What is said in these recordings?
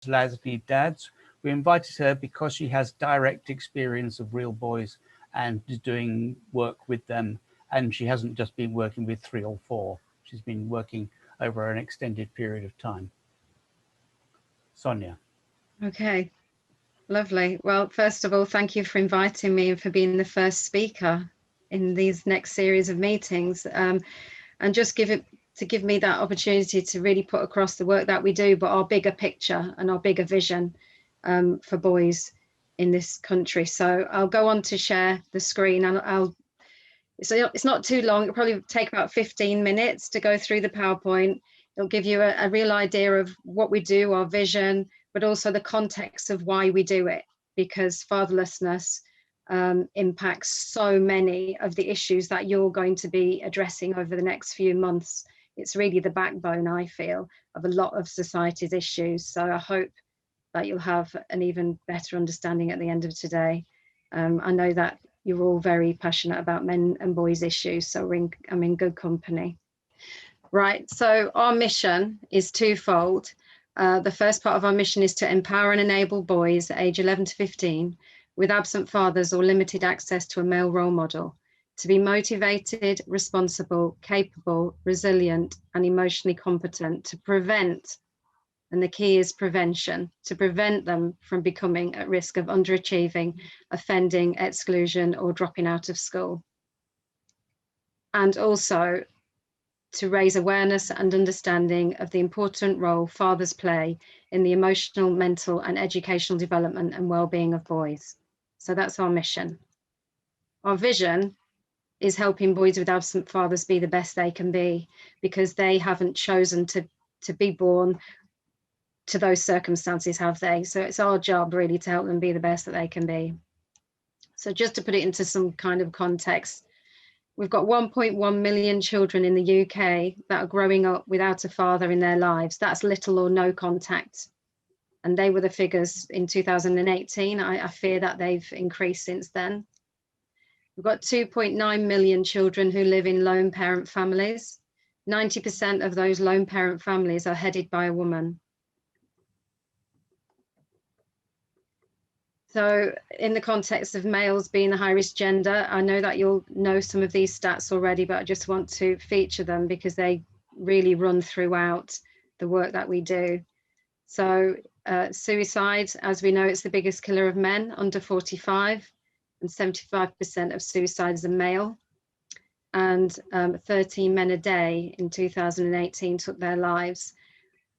Leslie Dads. We invited her because she has direct experience of real boys and is doing work with them. And she hasn't just been working with 3 or 4. She's been working over an extended period of time. Sonia. Okay, lovely. Well, first of all, thank you for inviting me and for being the first speaker in these next series of meetings. And just give me that opportunity to really put across the work that we do, but our bigger picture and our bigger vision for boys in this country. So I'll go on to share the screen, and it's not too long. It'll probably take about 15 minutes to go through the PowerPoint. It'll give you a real idea of what we do, our vision, but also the context of why we do it, because fatherlessness impacts so many of the issues that you're going to be addressing over the next few months. It's really the backbone, I feel, of a lot of society's issues. So I hope that you'll have an even better understanding at the end of today. I know that you're all very passionate about men and boys issues, so I'm in good company. Right, so our mission is twofold. The first part of our mission is to empower and enable boys age 11 to 15 with absent fathers or limited access to a male role model to be motivated, responsible, capable, resilient, and emotionally competent to prevent, and the key is prevention, to prevent them from becoming at risk of underachieving, offending, exclusion, or dropping out of school. And also to raise awareness and understanding of the important role fathers play in the emotional, mental, and educational development and well-being of boys. So that's our mission. Our vision is helping boys with absent fathers be the best they can be, because they haven't chosen to be born to those circumstances, have they? So it's our job really to help them be the best that they can be. So just to put it into some kind of context, we've got 1.1 million children in the UK that are growing up without a father in their lives. That's little or no contact. And they were the figures in 2018. I fear that they've increased since then. We've got 2.9 million children who live in lone parent families. 90% of those lone parent families are headed by a woman. So in the context of males being the high risk gender, I know that you'll know some of these stats already, but I just want to feature them because they really run throughout the work that we do. So suicide, as we know, it's the biggest killer of men under 45, and 75% of suicides are male. And 13 men a day in 2018 took their lives.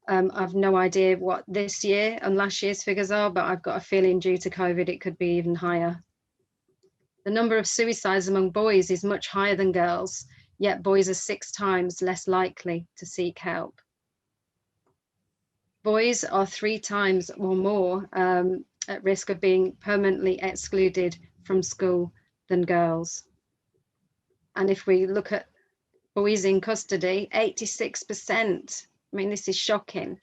I've no idea what this year and last year's figures are, but I've got a feeling due to COVID, it could be even higher. The number of suicides among boys is much higher than girls, yet boys are 6 times less likely to seek help. Boys are 3 times or more at risk of being permanently excluded from school than girls. And if we look at boys in custody, 86%, I mean, this is shocking,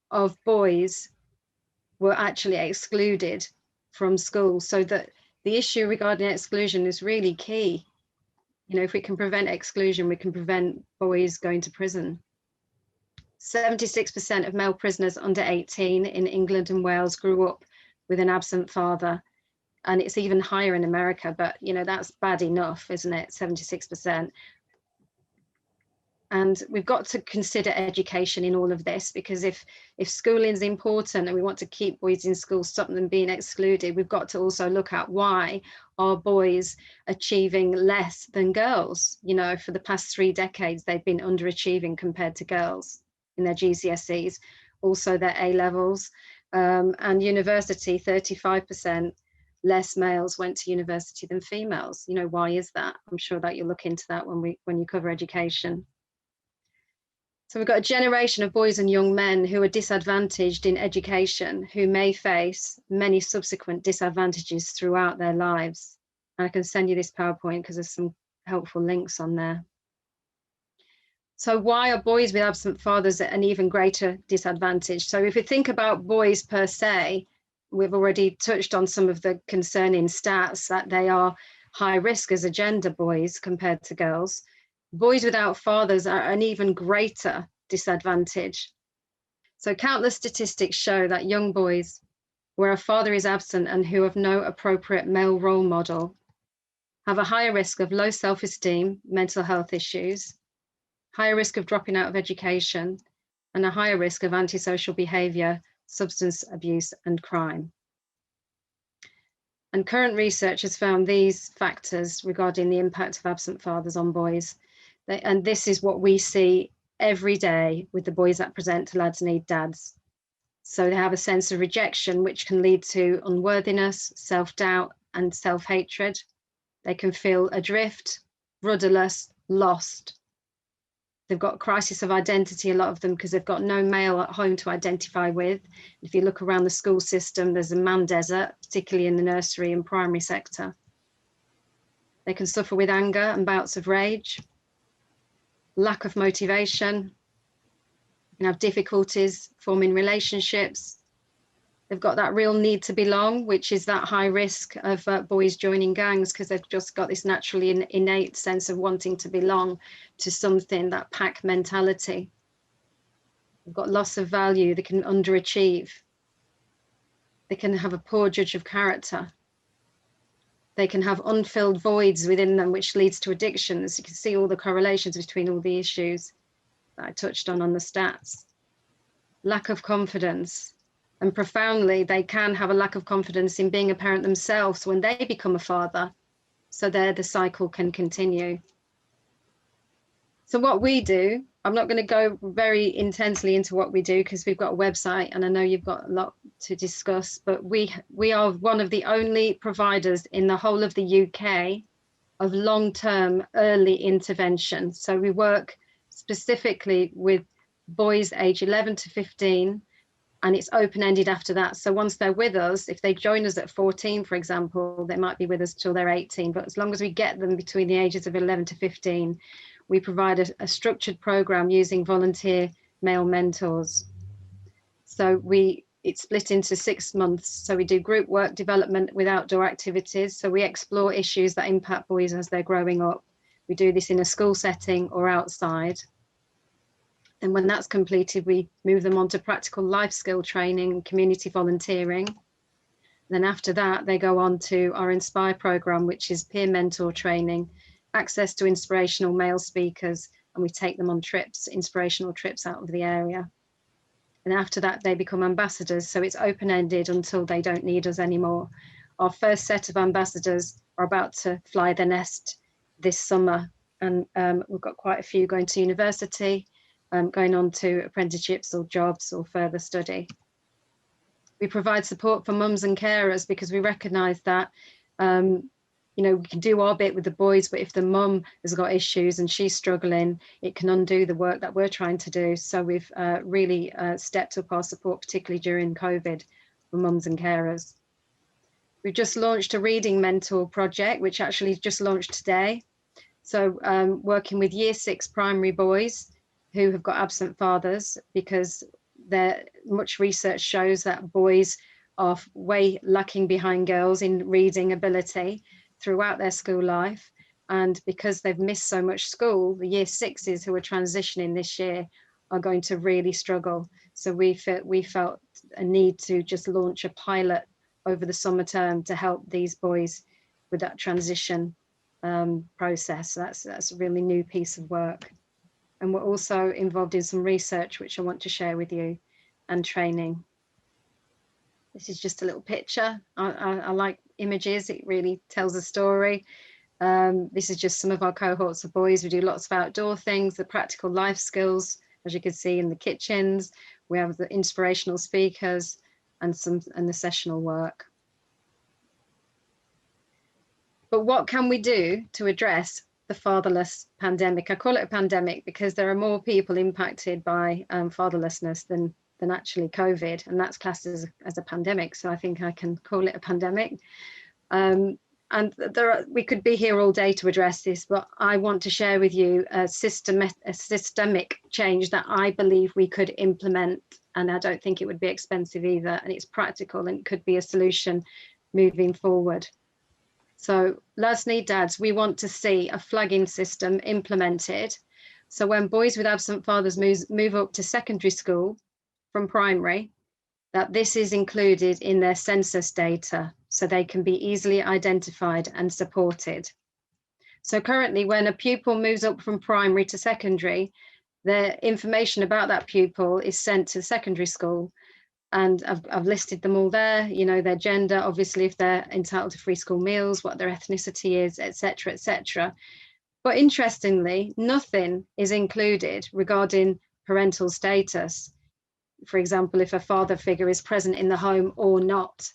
of boys were actually excluded from school. So that the issue regarding exclusion is really key. You know, if we can prevent exclusion, we can prevent boys going to prison. 76% of male prisoners under 18 in England and Wales grew up with an absent father. And it's even higher in America, but you know, that's bad enough, isn't it? 76%. And we've got to consider education in all of this, because if schooling is important and we want to keep boys in school, stop them being excluded, we've got to also look at why are boys achieving less than girls. You know, for the past 3 decades, they've been underachieving compared to girls in their GCSEs, also their A-levels, and university, 35% less males went to university than females. You know, why is that? I'm sure that you'll look into that when you cover education. So we've got a generation of boys and young men who are disadvantaged in education, who may face many subsequent disadvantages throughout their lives. And I can send you this PowerPoint because there's some helpful links on there. So why are boys with absent fathers at an even greater disadvantage? So if we think about boys per se, we've already touched on some of the concerning stats that they are high risk as a gender, boys compared to girls. Boys without fathers are an even greater disadvantage. So countless statistics show that young boys where a father is absent and who have no appropriate male role model have a higher risk of low self-esteem, mental health issues, higher risk of dropping out of education, and a higher risk of antisocial behaviour, substance abuse, and crime. And current research has found these factors regarding the impact of absent fathers on boys. And this is what we see every day with the boys that present to Lads Need Dads. So they have a sense of rejection, which can lead to unworthiness, self-doubt, and self-hatred. They can feel adrift, rudderless, lost. They've got a crisis of identity, a lot of them, because they've got no male at home to identify with. If you look around the school system, there's a man desert, particularly in the nursery and primary sector. They can suffer with anger and bouts of rage, lack of motivation, and have difficulties forming relationships. They've got that real need to belong, which is that high risk of boys joining gangs, because they've just got this naturally innate sense of wanting to belong to something, that pack mentality. They've got loss of value, they can underachieve. They can have a poor judge of character. They can have unfilled voids within them, which leads to addictions. You can see all the correlations between all the issues that I touched on the stats. Lack of confidence. And profoundly, they can have a lack of confidence in being a parent themselves when they become a father. So there the cycle can continue. So what we do, I'm not going to go very intensely into what we do because we've got a website and I know you've got a lot to discuss, but we are one of the only providers in the whole of the UK of long-term early intervention. So we work specifically with boys age 11 to 15, and it's open-ended after that. So once they're with us, if they join us at 14, for example, they might be with us till they're 18, but as long as we get them between the ages of 11 to 15, we provide a structured program using volunteer male mentors. So it's split into 6 months. So we do group work development with outdoor activities. So we explore issues that impact boys as they're growing up. We do this in a school setting or outside. And when that's completed, we move them on to practical life skill training and community volunteering. Then after that, they go on to our Inspire program, which is peer mentor training, access to inspirational male speakers, and we take them on trips, inspirational trips out of the area. And after that, they become ambassadors. So it's open-ended until they don't need us anymore. Our first set of ambassadors are about to fly the nest this summer. And we've got quite a few going to university, going on to apprenticeships or jobs or further study. We provide support for mums and carers because we recognise that we can do our bit with the boys, but if the mum has got issues and she's struggling, it can undo the work that we're trying to do. So we've really stepped up our support, particularly during COVID, for mums and carers. We've just launched a reading mentor project, which actually just launched today. So working with Year 6 primary boys who have got absent fathers, because much research shows that boys are way lacking behind girls in reading ability throughout their school life. And because they've missed so much school, the Year 6s who are transitioning this year are going to really struggle. So we felt a need to just launch a pilot over the summer term to help these boys with that transition process. So that's a really new piece of work. And we're also involved in some research, which I want to share with you, and training. This is just a little picture. I like images, it really tells a story. This is just some of our cohorts of boys. We do lots of outdoor things, the practical life skills, as you can see in the kitchens. We have the inspirational speakers and the sessional work. But what can we do to address the fatherless pandemic? I call it a pandemic because there are more people impacted by fatherlessness than actually COVID, and that's classed as a pandemic. So I think I can call it a pandemic. And we could be here all day to address this, but I want to share with you a systemic change that I believe we could implement, and I don't think it would be expensive either, and it's practical and it could be a solution moving forward. So Lads Need Dads, we want to see a flagging system implemented. So when boys with absent fathers move up to secondary school, from primary, that this is included in their census data so they can be easily identified and supported. So currently, when a pupil moves up from primary to secondary, the information about that pupil is sent to secondary school. And I've listed them all there, you know, their gender, obviously, if they're entitled to free school meals, what their ethnicity is, etc., etc. But interestingly, nothing is included regarding parental status. For example, if a father figure is present in the home or not.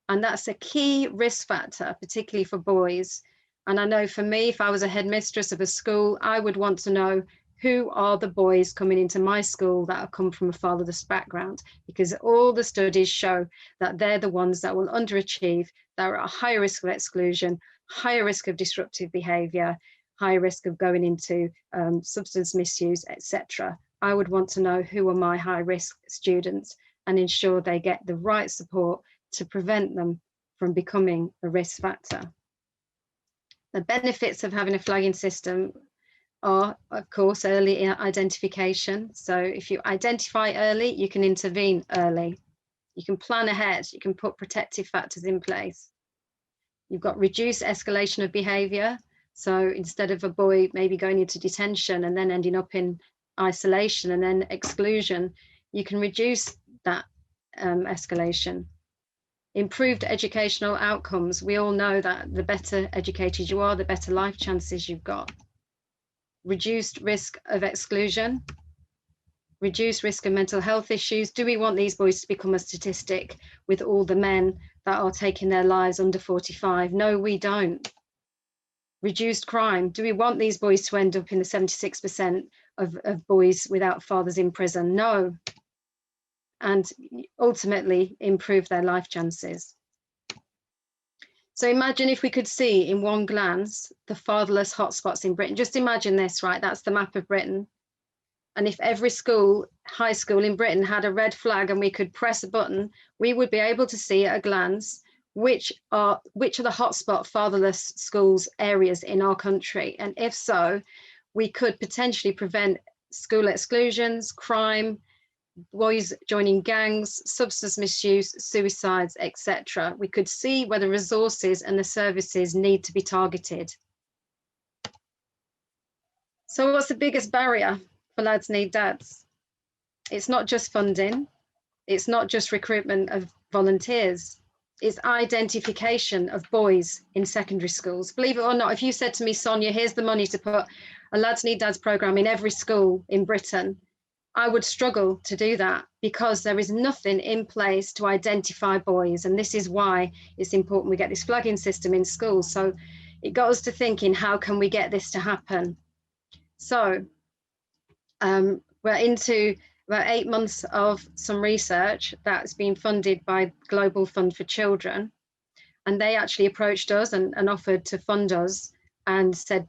And that's a key risk factor, particularly for boys. And I know for me, if I was a headmistress of a school, I would want to know who are the boys coming into my school that have come from a fatherless background, because all the studies show that they're the ones that will underachieve, that are at higher risk of exclusion, higher risk of disruptive behaviour, higher risk of going into substance misuse, etc. I would want to know who are my high risk students and ensure they get the right support to prevent them from becoming a risk factor. The benefits of having a flagging system are, of course, early identification. So if you identify early, you can intervene early. You can plan ahead. You can put protective factors in place. You've got reduced escalation of behaviour. So instead of a boy maybe going into detention and then ending up in isolation and then exclusion, you can reduce that escalation. Improved educational outcomes. We all know that the better educated you are, the better life chances you've got. Reduced risk of exclusion, reduced risk of mental health issues. Do we want these boys to become a statistic with all the men that are taking their lives under 45? No, we don't. Reduced crime. Do we want these boys to end up in the 76% of boys without fathers in prison? No. And ultimately improve their life chances. So imagine if we could see in one glance the fatherless hotspots in Britain. Just imagine this, right? That's the map of Britain. And if every school, high school in Britain had a red flag and we could press a button, we would be able to see at a glance which are the hotspot fatherless schools areas in our country. And if so, we could potentially prevent school exclusions, crime, boys joining gangs, substance misuse, suicides, etc. We could see where the resources and the services need to be targeted. So what's the biggest barrier for Lads Need Dads? It's not just funding. It's not just recruitment of volunteers. It's identification of boys in secondary schools. Believe it or not, if you said to me, Sonia, here's the money to put a Lads Need Dads programme in every school in Britain, I would struggle to do that because there is nothing in place to identify boys. And this is why it's important we get this flagging system in schools. So it got us to thinking, how can we get this to happen? So we're into about 8 months of some research that's been funded by Global Fund for Children. And they actually approached us and offered to fund us and said,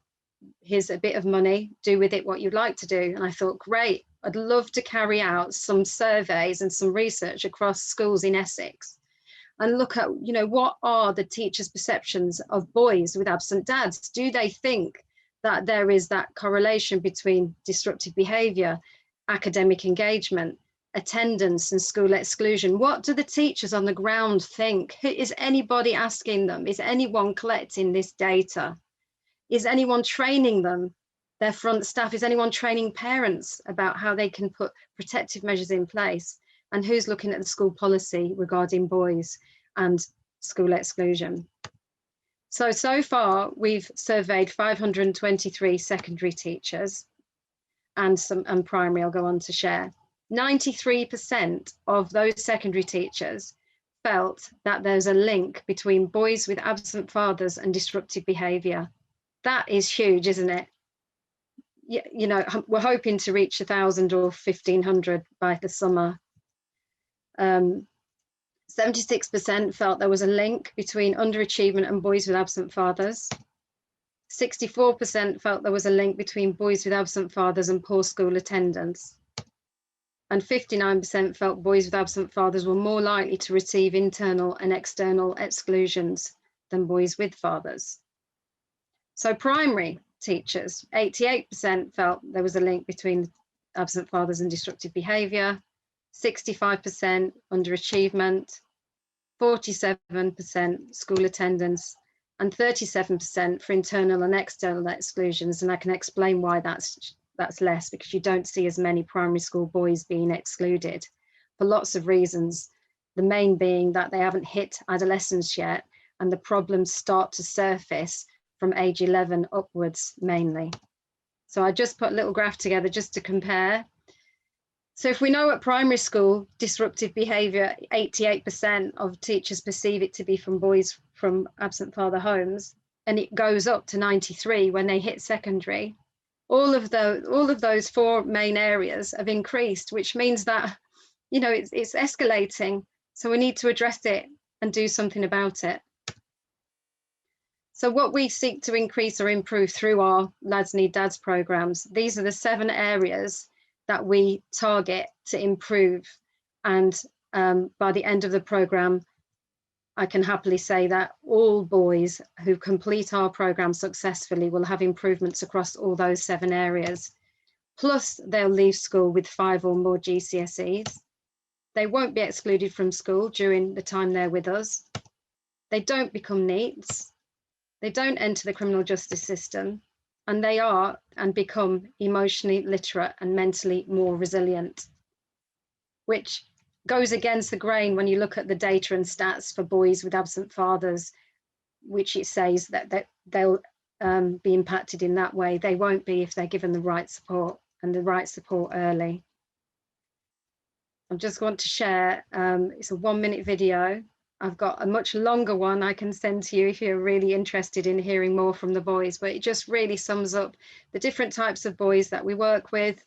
here's a bit of money, do with it what you'd like to do. And I thought, great, I'd love to carry out some surveys and some research across schools in Essex and look at, you know, what are the teachers' perceptions of boys with absent dads? Do they think that there is that correlation between disruptive behaviour, academic engagement, attendance and school exclusion? What do the teachers on the ground think? Is anybody asking them? Is anyone collecting this data? Is anyone training them, their front staff? Is anyone training parents about how they can put protective measures in place? And who's looking at the school policy regarding boys and school exclusion? So far, we've surveyed 523 secondary teachers and primary I'll go on to share. 93% of those secondary teachers felt that there's a link between boys with absent fathers and disruptive behaviour. That is huge, isn't it? You know, we're hoping to reach 1,000 or 1,500 by the summer. 76% felt there was a link between underachievement and boys with absent fathers. 64% felt there was a link between boys with absent fathers and poor school attendance. And 59% felt boys with absent fathers were more likely to receive internal and external exclusions than boys with fathers. So primary teachers, 88% felt there was a link between absent fathers and disruptive behaviour. 65% underachievement, 47% school attendance, and 37% for internal and external exclusions. And I can explain why that's less, because you don't see as many primary school boys being excluded for lots of reasons. The main being that they haven't hit adolescence yet, and the problems start to surface from age 11 upwards mainly. So I just put a little graph together just to compare. So if we know at primary school, disruptive behaviour, 88% of teachers perceive it to be from boys from absent father homes, and it goes up to 93 when they hit secondary. All of those four main areas have increased, which means that, you know, it's escalating. So we need to address it and do something about it. So what we seek to increase or improve through our Lads Need Dads programs, these are the 7 areas that we target to improve. And by the end of the program, I can happily say that all boys who complete our program successfully will have improvements across all those 7 areas. Plus, they'll leave school with 5 or more GCSEs. They won't be excluded from school during the time they're with us. They don't become NEETs. They don't enter the criminal justice system, and they are and become emotionally literate and mentally more resilient, which goes against the grain when you look at the data and stats for boys with absent fathers, which it says that they'll be impacted in that way. They won't be if they're given the right support, and the right support early. I just want to share, it's a 1-minute video. I've got a much longer one I can send to you if you're really interested in hearing more from the boys, but it just really sums up the different types of boys that we work with.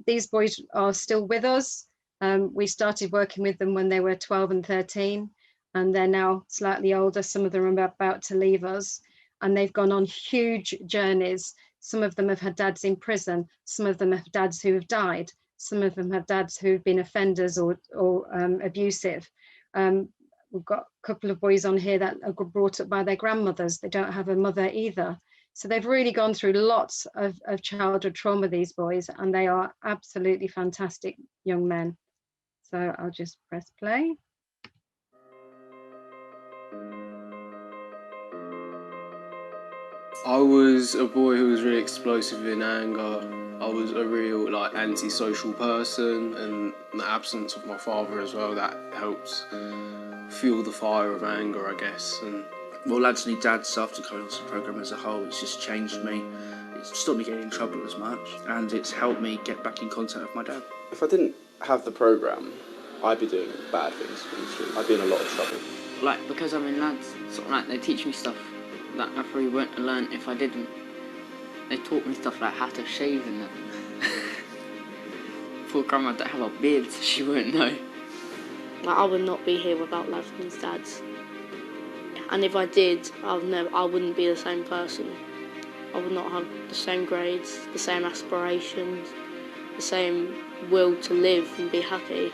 These boys are still with us. We started working with them when they were 12 and 13, and they're now slightly older. Some of them are about to leave us, and they've gone on huge journeys. Some of them have had dads in prison. Some of them have dads who have died. Some of them have dads who've been offenders or abusive. We've got a couple of boys on here that are brought up by their grandmothers. They don't have a mother either. So they've really gone through lots of childhood trauma, these boys, and they are absolutely fantastic young men. So I'll just press play. I was a boy who was really explosive in anger. I was a real antisocial person, and the absence of my father as well, that helps fuel the fire of anger, I guess. And well, Lads Need Dads, after coming onto the programme as a whole, it's just changed me. It's stopped me getting in trouble as much, and it's helped me get back in contact with my dad. If I didn't have the programme, I'd be doing bad things on the street. I'd be in a lot of trouble. Because I'm in Lads, they teach me stuff that I probably wouldn't have learned if I didn't. They taught me stuff like how to shave and that. Poor grandma don't have a beard, so she wouldn't know. I would not be here without Lads Need Dads. And if I did, I wouldn't be the same person. I would not have the same grades, the same aspirations, the same will to live and be happy.